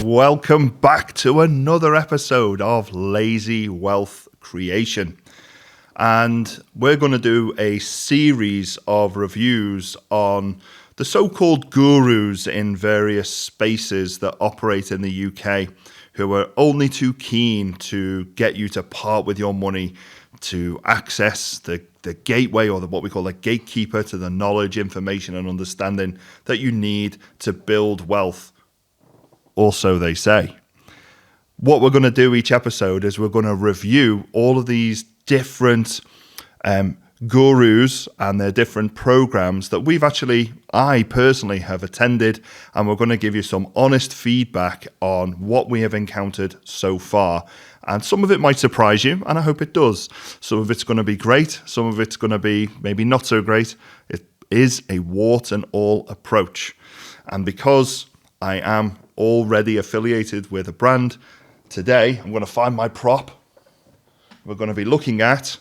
welcome back to another episode of Lazy Wealth Creation. And we're going to do a series of reviews on the so-called gurus in various spaces that operate in the UK who are only too keen to get you to part with your money to access the gateway, or what we call the gatekeeper to the knowledge, information and understanding that you need to build wealth, or so they say. What we're going to do each episode is we're going to review all of these different gurus and their different programs that I personally have attended, and we're going to give you some honest feedback on what we have encountered so far. And some of it might surprise you, and I hope it does. Some of it's going to be great. Some of it's going to be maybe not so great. It is a wart and all approach. And because I am already affiliated with a brand, today I'm going to find my prop. We're going to be looking at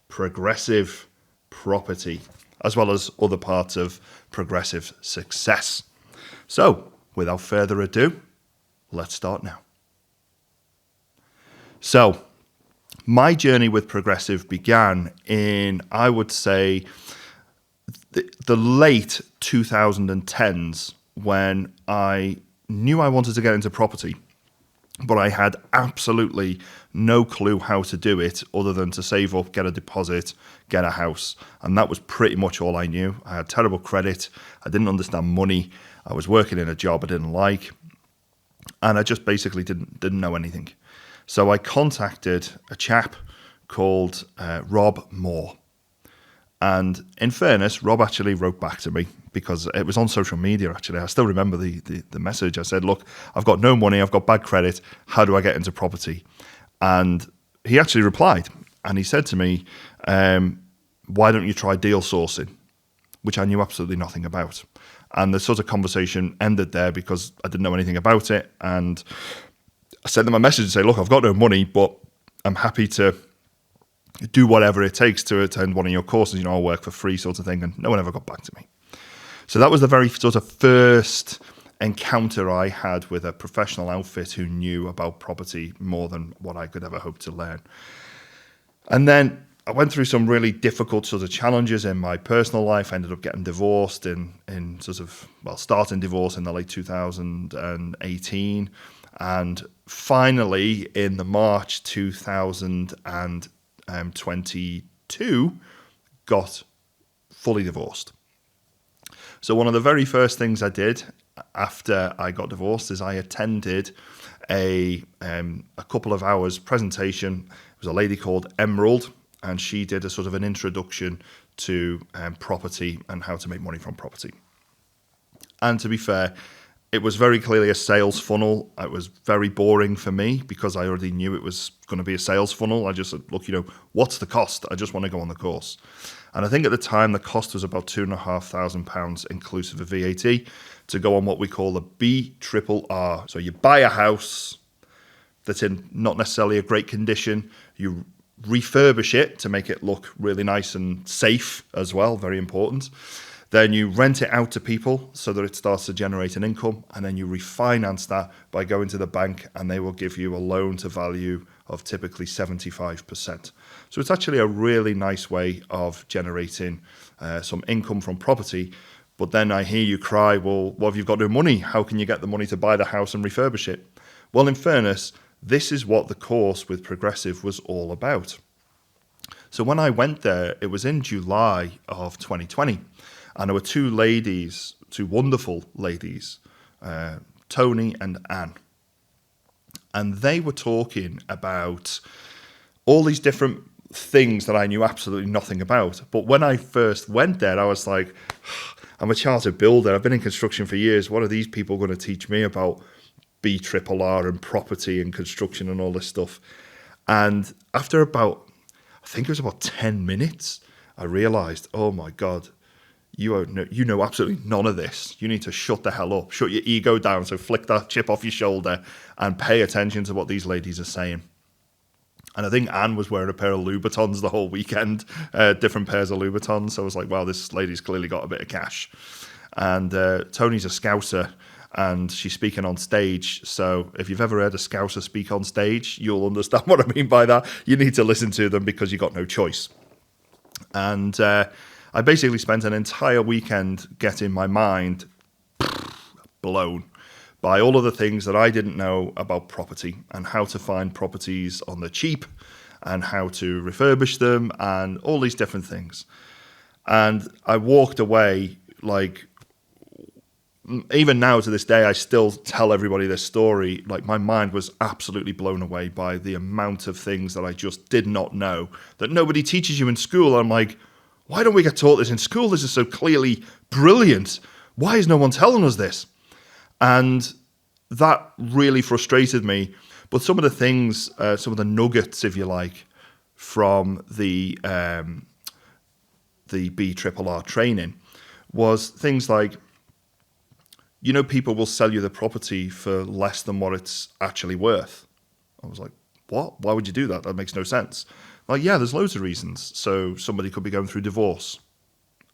progressive property, as well as other parts of progressive success. So, without further ado, let's start now. So, my journey with progressive began in, I would say, the late 2010s, when I knew I wanted to get into property, but I had absolutely no clue how to do it other than to save up, get a deposit, get a house. And that was pretty much all I knew. I had terrible credit. I didn't understand money. I was working in a job I didn't like. And I just basically didn't know anything. So I contacted a chap called Rob Moore. And in fairness, Rob actually wrote back to me because it was on social media, actually. I still remember the message. I said, look, I've got no money. I've got bad credit. How do I get into property? And he actually replied. And he said to me, why don't you try deal sourcing? Which I knew absolutely nothing about. And the sort of conversation ended there because I didn't know anything about it. And I sent them a message to say, look, I've got no money, but I'm happy to do whatever it takes to attend one of your courses. I'll work for free, sort of thing. And no one ever got back to me. So that was the very sort of first encounter I had with a professional outfit who knew about property more than what I could ever hope to learn. And then I went through some really difficult sort of challenges in my personal life. I ended up getting divorced starting divorce in the late 2018. And finally, in the March 2022, got fully divorced. So one of the very first things I did after I got divorced is I attended a couple of hours presentation. It was a lady called Emerald, and she did a sort of an introduction to property and how to make money from property. And to be fair, it was very clearly a sales funnel. It was very boring for me because I already knew it was going to be a sales funnel. I just said, look, what's the cost? I just want to go on the course. And I think at the time, the cost was about £2,500 inclusive of VAT to go on what we call a BRRR. So you buy a house that's in not necessarily a great condition. You refurbish it to make it look really nice and safe as well, very important. Then you rent it out to people so that it starts to generate an income, and then you refinance that by going to the bank, and they will give you a loan to value of typically 75%. So it's actually a really nice way of generating some income from property. But then I hear you cry, well, what have you got no money? How can you get the money to buy the house and refurbish it? Well, in fairness, this is what the course with Progressive was all about. So when I went there, it was in July of 2020. And there were two wonderful ladies, Tony and Anne. And they were talking about all these different things that I knew absolutely nothing about. But when I first went there, I was like, I'm a chartered builder. I've been in construction for years. What are these people going to teach me about BRRR and property and construction and all this stuff? And after I think it was about 10 minutes, I realized, oh my God, you know absolutely none of this. You need to shut the hell up, shut your ego down, so flick that chip off your shoulder and pay attention to what these ladies are saying. And I think Anne was wearing a pair of Louboutins the whole weekend, different pairs of Louboutins. So I was like, wow, this lady's clearly got a bit of cash. And Tony's a Scouser, and she's speaking on stage. So if you've ever heard a Scouser speak on stage, you'll understand what I mean by that. You need to listen to them because you've got no choice. And I basically spent an entire weekend getting my mind blown by all of the things that I didn't know about property and how to find properties on the cheap and how to refurbish them and all these different things. And I walked away like, even now to this day, I still tell everybody this story. Like, my mind was absolutely blown away by the amount of things that I just did not know that nobody teaches you in school. I'm like, why don't we get taught this in school? This is so clearly brilliant. Why is no one telling us this? And that really frustrated me. But some of the things, some of the nuggets, if you like, from the BRRR training was things like, you know, people will sell you the property for less than what it's actually worth. I was like, what? Why would you do that? That makes no sense. Like, yeah, there's loads of reasons. So somebody could be going through divorce.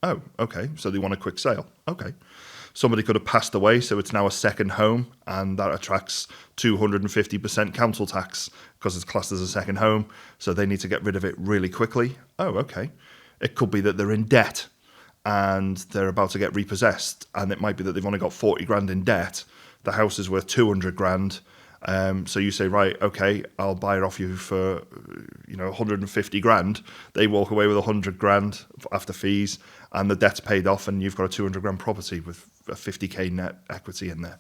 Oh, okay. So they want a quick sale. Okay. Somebody could have passed away, so it's now a second home, and that attracts 250% council tax because it's classed as a second home, so they need to get rid of it really quickly. Oh, okay. It could be that they're in debt and they're about to get repossessed, and it might be that they've only got 40 grand in debt. The house is worth 200 grand. So you say, right, okay, I'll buy it off you for, 150 grand. They walk away with 100 grand after fees, and the debt's paid off, and you've got a 200 grand property with a 50k net equity in there.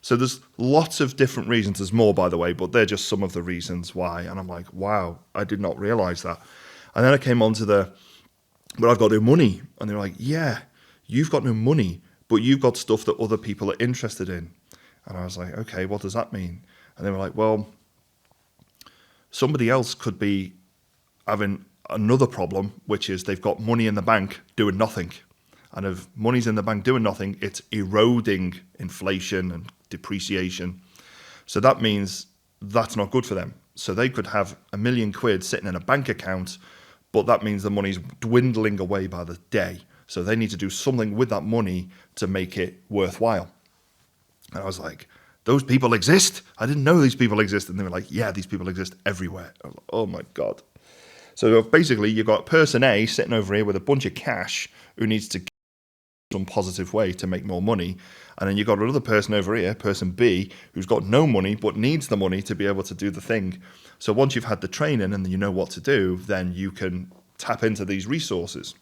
So there's lots of different reasons. There's more, by the way, but they're just some of the reasons why. And I'm like, wow, I did not realize that. And then I came on to but I've got no money. And they're like, yeah, you've got no money, but you've got stuff that other people are interested in. And I was like, okay, what does that mean? And they were like, well, somebody else could be having another problem, which is they've got money in the bank doing nothing. And if money's in the bank doing nothing, it's eroding inflation and depreciation. So that means that's not good for them. So they could have £1 million sitting in a bank account, but that means the money's dwindling away by the day. So they need to do something with that money to make it worthwhile. And I was like, those people exist? I didn't know these people exist. And they were like, yeah, these people exist everywhere. I was like, oh my God. So basically, you've got person A sitting over here with a bunch of cash who needs to some positive way to make more money. And then you've got another person over here, person B, who's got no money but needs the money to be able to do the thing. So once you've had the training and you know what to do, then you can tap into these resources.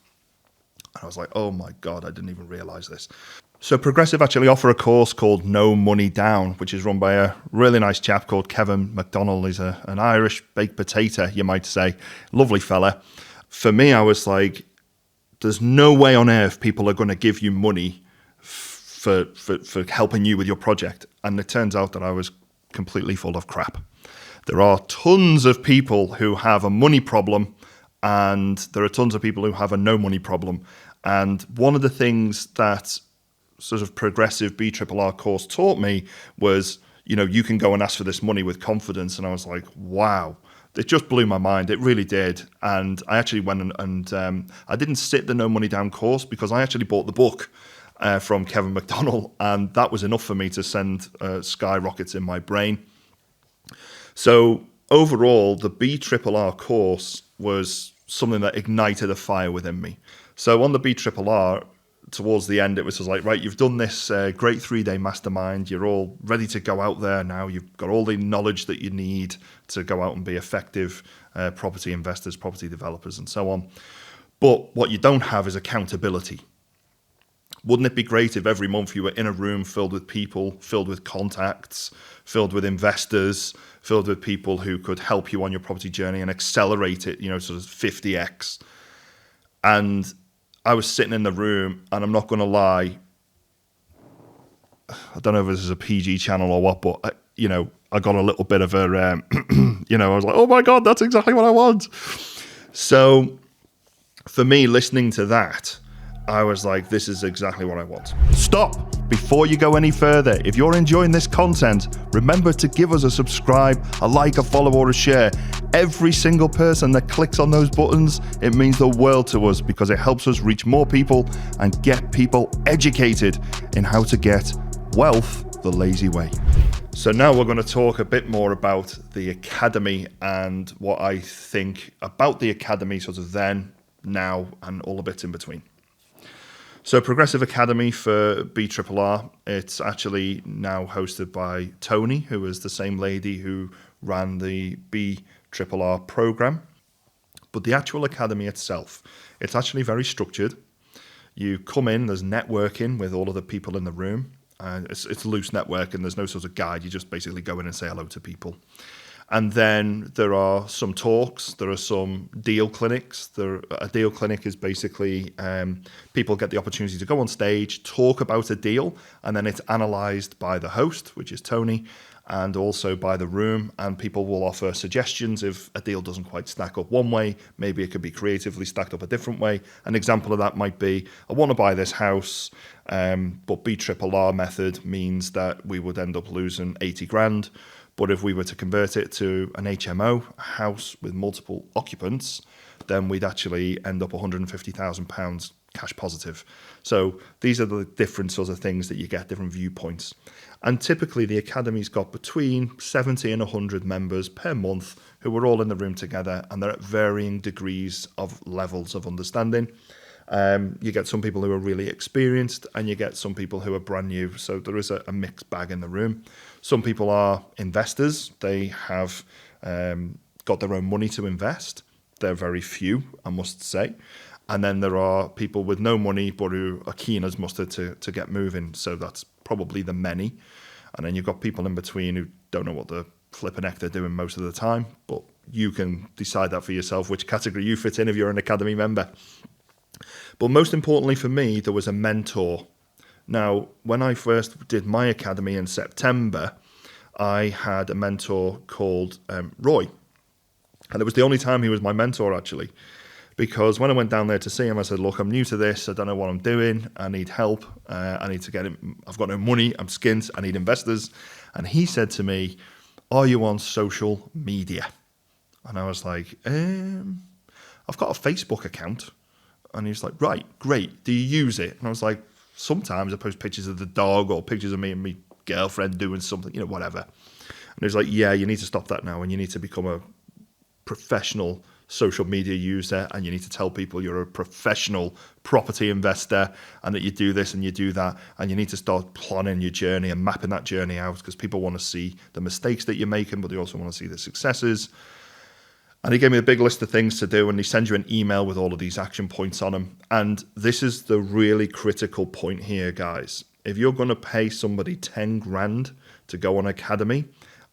And I was like, oh my God, I didn't even realize this. So Progressive actually offer a course called No Money Down, which is run by a really nice chap called Kevin McDonald. He's an Irish baked potato, you might say. Lovely fella. For me, I was like, there's no way on earth people are going to give you money for helping you with your project. And it turns out that I was completely full of crap. There are tons of people who have a money problem, and there are tons of people who have a no money problem. And one of the things that sort of progressive BRRR course taught me was, you can go and ask for this money with confidence. And I was like, wow. It just blew my mind. It really did. And I actually went and I didn't sit the No Money Down course because I actually bought the book from Kevin McDonald, and that was enough for me to send skyrockets in my brain. So overall, the BRRR course was something that ignited a fire within me. So on the BRRR, towards the end, it was just like, right, you've done this great 3-day mastermind. You're all ready to go out there now. You've got all the knowledge that you need to go out and be effective property investors, property developers, and so on. But what you don't have is accountability. Wouldn't it be great if every month you were in a room filled with people, filled with contacts, filled with investors, filled with people who could help you on your property journey and accelerate it, sort of 50x. And I was sitting in the room, and I'm not going to lie, I don't know if this is a PG channel or what, but, I got a little bit of a, I was like, oh my God, that's exactly what I want. So for me, listening to that, I was like, this is exactly what I want. Stop! Before you go any further, if you're enjoying this content, remember to give us a subscribe, a like, a follow, or a share. Every single person that clicks on those buttons, it means the world to us because it helps us reach more people and get people educated in how to get wealth the lazy way. So now we're going to talk a bit more about the Academy and what I think about the Academy sort of then, now, and all the bits in between. So Progressive Academy for BRRR, it's actually now hosted by Tony, who is the same lady who ran the BRRR program. But the actual Academy itself, it's actually very structured. You come in, there's networking with all of the people in the room. It's loose networking, there's no sort of guide, you just basically go in and say hello to people. And then there are some talks, there are some deal clinics. A deal clinic is basically people get the opportunity to go on stage, talk about a deal, and then it's analysed by the host, which is Tony, and also by the room, and people will offer suggestions if a deal doesn't quite stack up one way, maybe it could be creatively stacked up a different way. An example of that might be, I want to buy this house, but BRRR method means that we would end up losing 80 grand. But if we were to convert it to an HMO, a house with multiple occupants, then we'd actually end up £150,000 cash positive. So these are the different sorts of things that you get, different viewpoints. And typically the Academy's got between 70 and 100 members per month who are all in the room together, and they're at varying degrees of levels of understanding. You get some people who are really experienced, and you get some people who are brand new. So there is a mixed bag in the room. Some people are investors. They have got their own money to invest. They're very few, I must say. And then there are people with no money but who are keen as mustard to get moving. So that's probably the many. And then you've got people in between who don't know what the flipping heck they're doing most of the time. But you can decide that for yourself, which category you fit in if you're an Academy member. But most importantly for me, there was a mentor. Now, when I first did my Academy in September, I had a mentor called Roy. And it was the only time he was my mentor, actually. Because when I went down there to see him, I said, look, I'm new to this. I don't know what I'm doing. I need help. I need to get it. I've got no money. I'm skint. I need investors. And he said to me, are you on social media? And I was like, I've got a Facebook account. And he was like, right, great. Do you use it? And I was like, sometimes I post pictures of the dog or pictures of me and my girlfriend doing something, whatever. And he was like, yeah, you need to stop that now, and you need to become a professional social media user, and you need to tell people you're a professional property investor and that you do this and you do that, and you need to start planning your journey and mapping that journey out, because people want to see the mistakes that you're making, but they also want to see the successes. And he gave me a big list of things to do, and he sends you an email with all of these action points on them. And this is the really critical point here, guys. If you're going to pay somebody 10 grand to go on Academy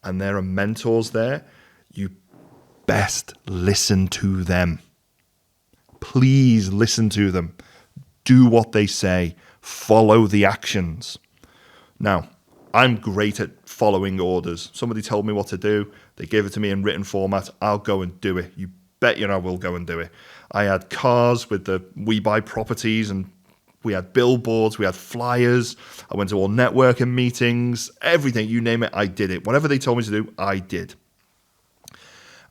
and there are mentors there, you best listen to them. Please listen to them. Do what they say. Follow the actions. Now, I'm great at following orders. Somebody told me what to do. They gave it to me in written format. I'll go and do it. You bet I will go and do it. I had cars with the We Buy Properties, and we had billboards, we had flyers. I went to all networking meetings, everything, you name it, I did it. Whatever they told me to do, I did.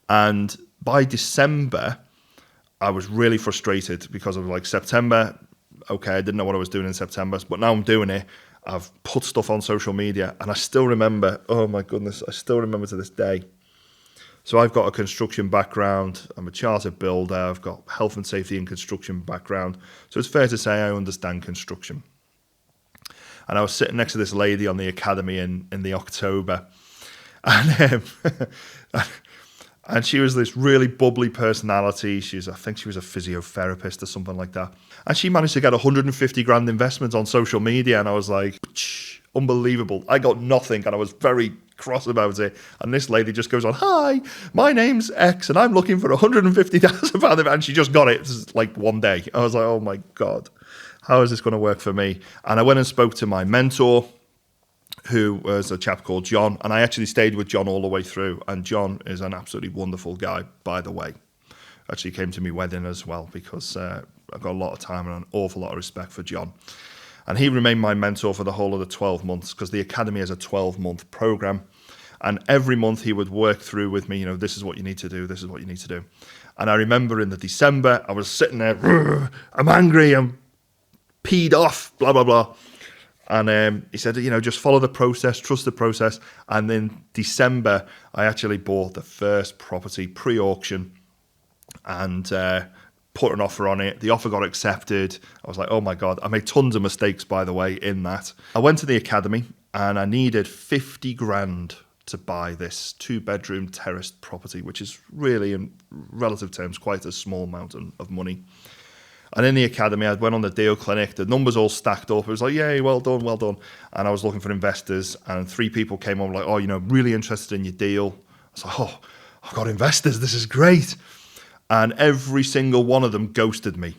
And by December, I was really frustrated because of September. Okay, I didn't know what I was doing in September, but now I'm doing it. I've put stuff on social media, and I still remember, oh my goodness, I still remember to this day. So I've got a construction background, I'm a chartered builder, I've got health and safety and construction background, so it's fair to say I understand construction. And I was sitting next to this lady on the Academy in the October, and and she was this really bubbly personality. I think she was a physiotherapist or something like that. And she managed to get 150 grand investment on social media. And I was like, unbelievable. I got nothing. And I was very cross about it. And this lady just goes on, hi, my name's X and I'm looking for £150,000. And she just got it one day. I was like, oh my God, how is this going to work for me? And I went and spoke to my mentor, who was a chap called John, and I actually stayed with John all the way through, and John is an absolutely wonderful guy, by the way. Actually came to my wedding as well, because I've got a lot of time and an awful lot of respect for John. And he remained my mentor for the whole of the 12 months, because the Academy is a 12-month program, and every month he would work through with me, this is what you need to do, this is what you need to do. And I remember in the December, I was sitting there, I'm angry, I'm peed off, blah, blah, blah. And he said, just follow the process, trust the process. And in December, I actually bought the first property pre-auction and put an offer on it. The offer got accepted. I was like, oh my God. I made tons of mistakes, by the way, in that. I went to the academy and I needed 50 grand to buy this 2-bedroom terraced property, which is really, in relative terms, quite a small amount of money. And in the academy, I went on the deal clinic. The numbers all stacked up. It was like, yay, well done, well done. And I was looking for investors, and 3 people came on like, oh, really interested in your deal. I was like, oh, I've got investors. This is great. And every single one of them ghosted me.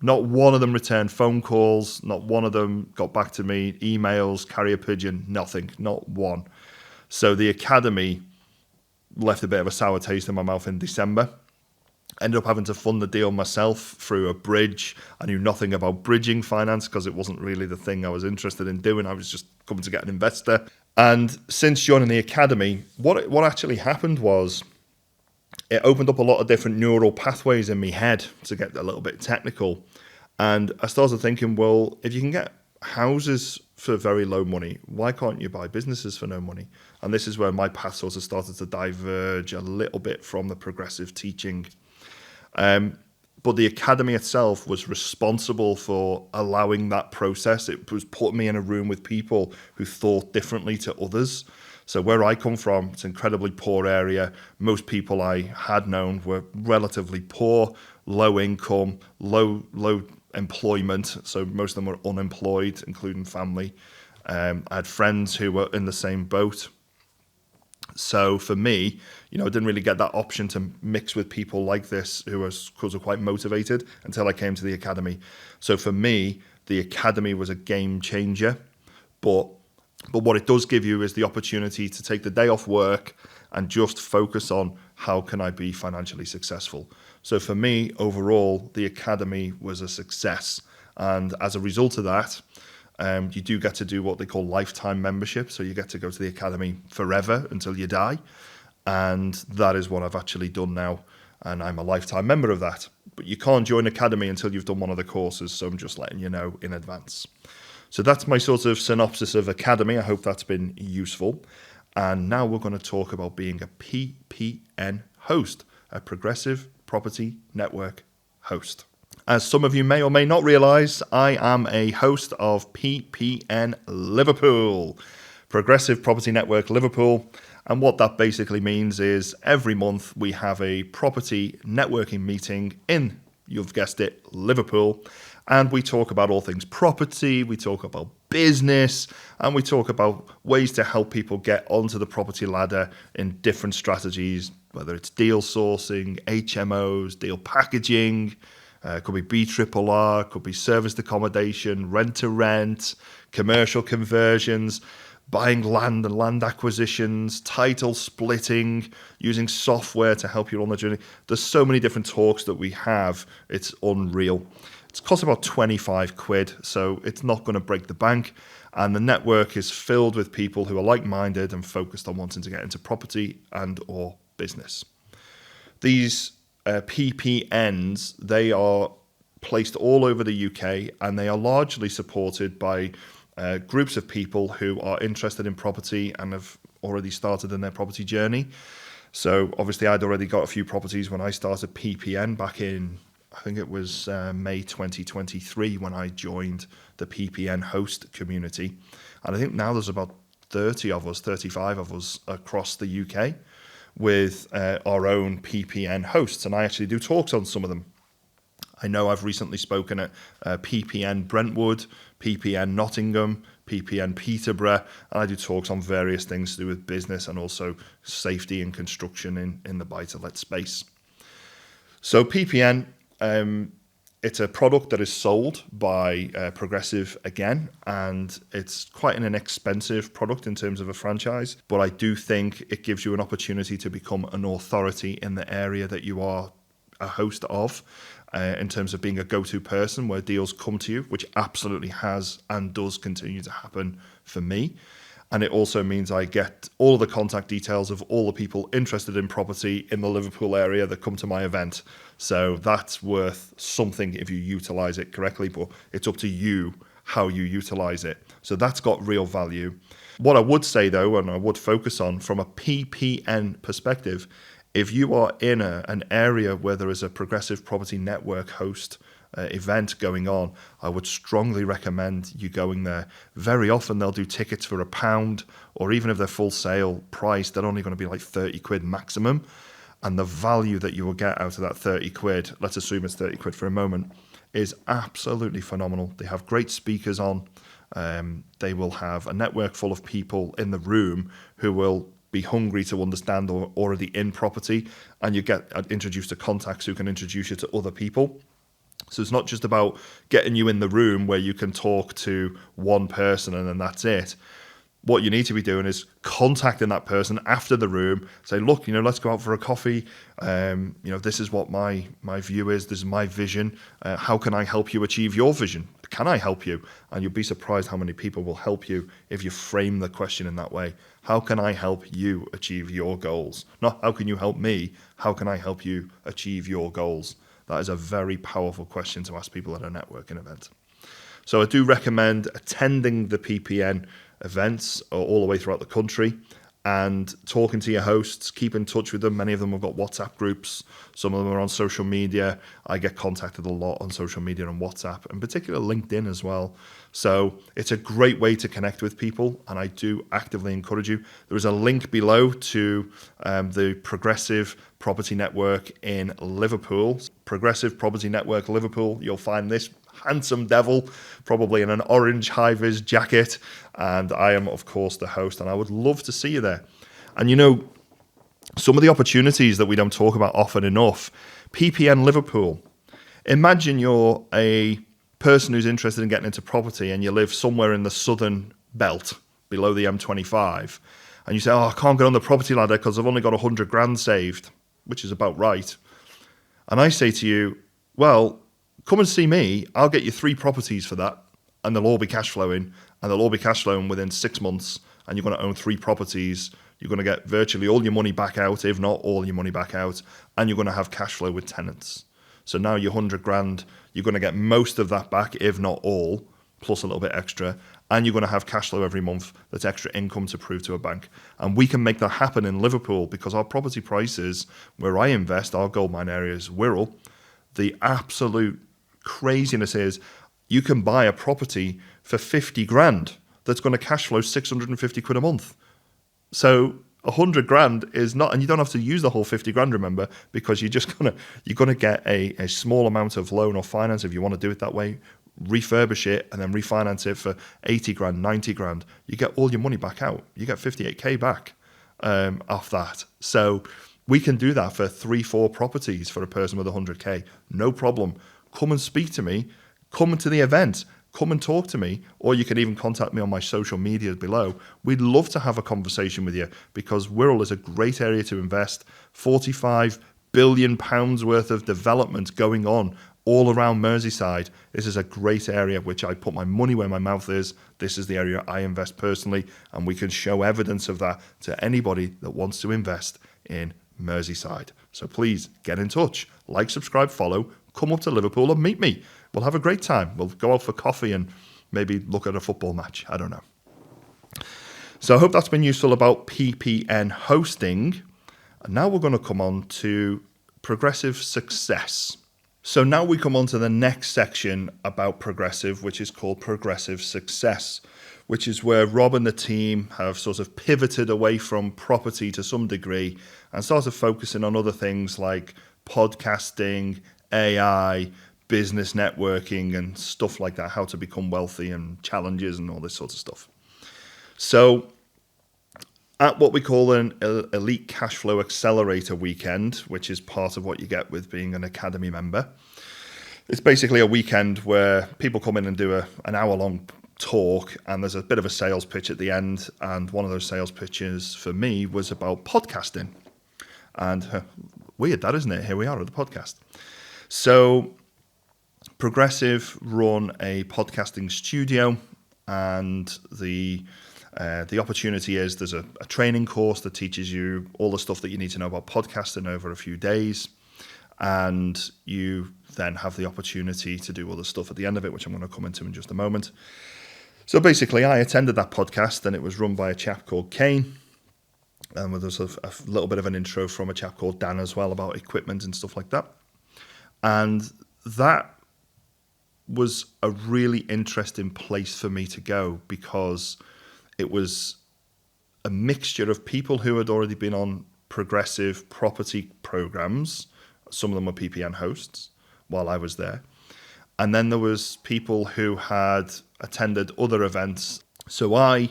Not one of them returned phone calls. Not one of them got back to me. Emails, carrier pigeon, nothing. Not one. So the academy left a bit of a sour taste in my mouth in December. Ended up having to fund the deal myself through a bridge. I knew nothing about bridging finance because it wasn't really the thing I was interested in doing. I was just coming to get an investor. And since joining the academy, what actually happened was it opened up a lot of different neural pathways in my head, to get a little bit technical. And I started thinking, well, if you can get houses for very low money, why can't you buy businesses for no money? And this is where my path sort of started to diverge a little bit from the progressive teaching. But the academy itself was responsible for allowing that process. It was putting me in a room with people who thought differently to others. So where I come from, it's an incredibly poor area. Most people I had known were relatively poor, low income, low employment. So most of them were unemployed, including family. I had friends who were in the same boat. So for me, I didn't really get that option to mix with people like this who were quite motivated until I came to the academy. So for me, the academy was a game changer. But what it does give you is the opportunity to take the day off work and just focus on how can I be financially successful. So for me, overall, the academy was a success. And as a result of that, you do get to do what they call lifetime membership. So you get to go to the academy forever until you die. And that is what I've actually done now. And I'm a lifetime member of that. But you can't join academy until you've done one of the courses. So I'm just letting you know in advance. So that's my sort of synopsis of academy. I hope that's been useful. And now we're going to talk about being a PPN host, a Progressive Property Network host. As some of you may or may not realize, I am a host of PPN Liverpool, Progressive Property Network Liverpool. And what that basically means is every month we have a property networking meeting in, you've guessed it, Liverpool. And we talk about all things property, we talk about business, and we talk about ways to help people get onto the property ladder in different strategies, whether it's deal sourcing, HMOs, deal packaging, could be BRRR, could be serviced accommodation, rent-to-rent, commercial conversions, buying land and land acquisitions, title splitting, using software to help you on the journey. There's so many different talks that we have, it's unreal. It costs about 25 quid, so it's not going to break the bank. And the network is filled with people who are like-minded and focused on wanting to get into property and or business. These PPNs, they are placed all over the UK, and they are largely supported by groups of people who are interested in property and have already started in their property journey. So obviously I'd already got a few properties when I started PPN back in, I think it was May 2023 when I joined the PPN host community. And I think now there's about 35 of us across the UK with our own PPN hosts. And I actually do talks on some of them. I know I've recently spoken at PPN Brentwood, PPN Nottingham, PPN Peterborough, and I do talks on various things to do with business and also safety and construction in the buy-to-let space. So PPN, it's a product that is sold by Progressive again, and it's quite an inexpensive product in terms of a franchise, but I do think it gives you an opportunity to become an authority in the area that you are a host of, in terms of being a go-to person where deals come to you, which absolutely has and does continue to happen for me. And it also means I get all of the contact details of all the people interested in property in the Liverpool area that come to my event. So that's worth something if you utilize it correctly, but it's up to you how you utilize it. So that's got real value. What I would say though, and I would focus on from a PPN perspective, if you are in an area where there is a progressive property network host event going on, I would strongly recommend you going there. Very often they'll do tickets for £1, or even if they're full sale price, they're only going to be like 30 quid maximum. And the value that you will get out of that 30 quid, let's assume it's 30 quid for a moment, is absolutely phenomenal. They have great speakers on. They will have a network full of people in the room who will be hungry to understand or already in property, and you get introduced to contacts who can introduce you to other people. So it's not just about getting you in the room where you can talk to one person and then that's it. What you need to be doing is contacting that person after the room, say, look, let's go out for a coffee. This is what my view is. This is my vision. How can I help you achieve your vision? Can I help you? And you'll be surprised how many people will help you if you frame the question in that way. How can I help you achieve your goals? Not how can you help me? How can I help you achieve your goals? That is a very powerful question to ask people at a networking event. So I do recommend attending the PPN events all the way throughout the country and talking to your hosts. Keep in touch with them. Many of them have got WhatsApp groups. Some of them are on social media. I get contacted a lot on social media and WhatsApp, in particular LinkedIn as well. So it's a great way to connect with people, and I do actively encourage you. There is a link below to the Progressive Property Network in Liverpool. Progressive Property Network Liverpool. You'll find this handsome devil, probably in an orange high-vis jacket, and I am, of course, the host, and I would love to see you there. And some of the opportunities that we don't talk about often enough, PPN Liverpool. Imagine you're a person who's interested in getting into property and you live somewhere in the southern belt below the M25, and you say, I can't get on the property ladder because I've only got 100 grand saved, which is about right. And I say to you, well, come and see me. I'll get you 3 properties for that, and they'll all be cash flowing, and they'll all be cash flowing within 6 months, and you're going to own 3 properties. You're going to get virtually all your money back out, if not all your money back out, and you're going to have cash flow with tenants. So now your 100 grand, you're going to get most of that back, if not all, plus a little bit extra, and you're going to have cash flow every month. That's extra income to prove to a bank. And we can make that happen in Liverpool because our property prices, where I invest, our goldmine area is Wirral. The absolute craziness is you can buy a property for 50 grand that's going to cash flow 650 quid a month. So 100 grand is not, and you don't have to use the whole 50 grand, remember, because you're going to get a small amount of loan or finance if you want to do it that way, refurbish it and then refinance it for 80 grand, 90 grand. You get all your money back out. You get 58k back off that. So we can do that for 3-4 properties for a person with 100k. No problem. Come and speak to me. Come to the event. Come and talk to me, or you can even contact me on my social media below. We'd love to have a conversation with you because Wirral is a great area to invest. £45 billion worth of development going on all around Merseyside. This is a great area which I put my money where my mouth is. This is the area I invest personally, and we can show evidence of that to anybody that wants to invest in Merseyside. So please get in touch. Like, subscribe, follow. Come up to Liverpool and meet me. We'll have a great time. We'll go out for coffee and maybe look at a football match. I don't know. So I hope that's been useful about PPN hosting. And now we're going to come on to progressive success. So now we come on to the next section about progressive, which is called progressive success, which is where Rob and the team have sort of pivoted away from property to some degree and started focusing on other things like podcasting, AI, business networking and stuff like that, how to become wealthy and challenges and all this sort of stuff. So at what we call an Elite Cash Flow Accelerator weekend, which is part of what you get with being an Academy member, it's basically a weekend where people come in and do an hour-long talk, and there's a bit of a sales pitch at the end, and one of those sales pitches for me was about podcasting. And weird that, isn't it? Here we are at the podcast. So Progressive run a podcasting studio, and the opportunity is there's a training course that teaches you all the stuff that you need to know about podcasting over a few days. and you then have the opportunity to do other stuff at the end of it, which I'm going to come into in just a moment. So basically, I attended that podcast, and it was run by a chap called Kane, and there was a little bit of an intro from a chap called Dan as well about equipment and stuff like that. And that was a really interesting place for me to go, because it was a mixture of people who had already been on progressive property programs. Some of them were PPN hosts while I was there. And then there was people who had attended other events. So I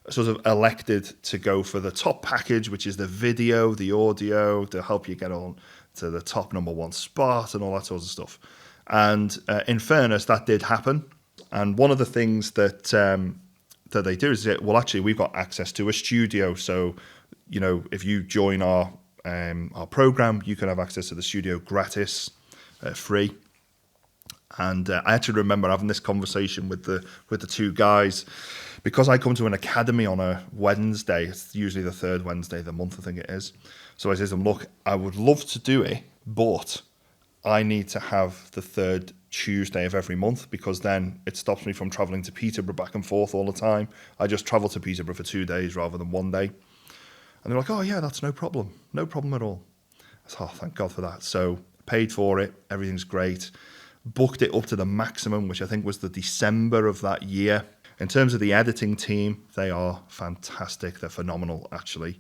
sort of elected to go for the top package, which is the video, the audio, to help you get on to the top #1 spot and all that sort of stuff. And in fairness, that did happen. And one of the things that they do is that, well, actually, we've got access to a studio. So, you know, if you join our program, you can have access to the studio gratis, free. And I actually remember having this conversation with the two guys, because I come to an academy on a Wednesday. It's usually the third Wednesday of the month, I think it is. So I said to them, look, I would love to do it, but I need to have the third Tuesday of every month, because then it stops me from traveling to Peterborough back and forth all the time. I just travel to Peterborough for 2 days rather than 1 day. And they're like, oh yeah, that's no problem. No problem at all. I said, oh, thank God for that. So paid for it. Everything's great. Booked it up to the maximum, which I think was the December of that year. In terms of the editing team, they are fantastic. They're phenomenal, actually.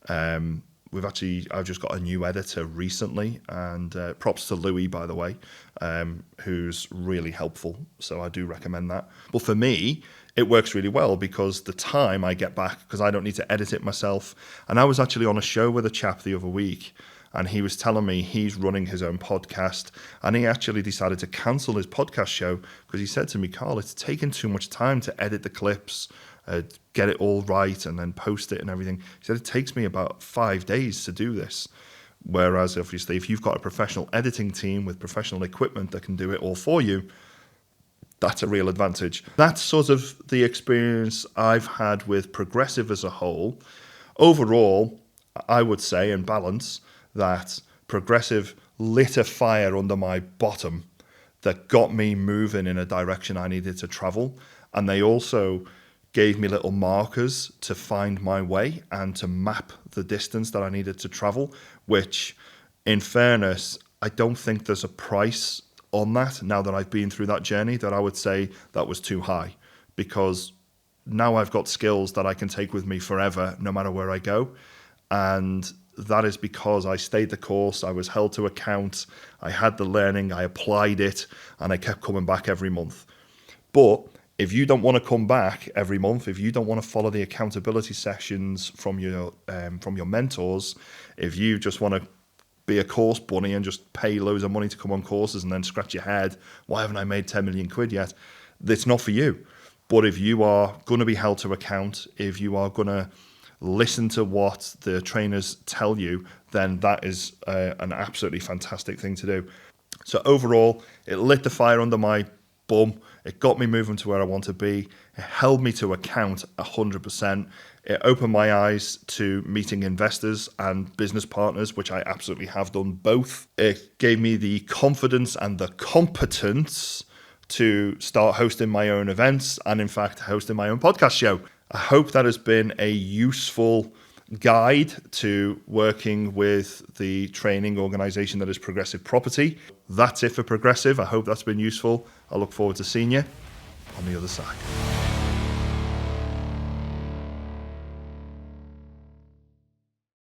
I've just got a new editor recently, and props to Louis, by the way, who's really helpful. So I do recommend that. But for me, it works really well, because the time I get back, because I don't need to edit it myself. And I was actually on a show with a chap the other week, and he was telling me he's running his own podcast, and he actually decided to cancel his podcast show because he said to me, Carl, it's taken too much time to edit the clips, get it all right, and then post it and everything. He said, it takes me about 5 days to do this. Whereas, obviously, if you've got a professional editing team with professional equipment that can do it all for you, that's a real advantage. That's sort of the experience I've had with Progressive as a whole. Overall, I would say, in balance, that Progressive lit a fire under my bottom that got me moving in a direction I needed to travel. And they also gave me little markers to find my way and to map the distance that I needed to travel, which, in fairness, I don't think there's a price on that now that I've been through that journey that I would say that was too high, because now I've got skills that I can take with me forever, no matter where I go. And that is because I stayed the course, I was held to account, I had the learning, I applied it, and I kept coming back every month. But if you don't want to come back every month, if you don't want to follow the accountability sessions from your mentors, if you just want to be a course bunny and just pay loads of money to come on courses and then scratch your head, why haven't I made 10 million quid yet? It's not for you. But if you are going to be held to account, if you are going to listen to what the trainers tell you, then that is an absolutely fantastic thing to do. So overall, it lit the fire under my bum. It got me moving to where I want to be. It held me to account 100%. It opened my eyes to meeting investors and business partners, which I absolutely have done both. It gave me the confidence and the competence to start hosting my own events and, in fact, hosting my own podcast show. I hope that has been a useful guide to working with the training organization that is Progressive Property. That's it for Progressive. I hope that's been useful. I look forward to seeing you on the other side.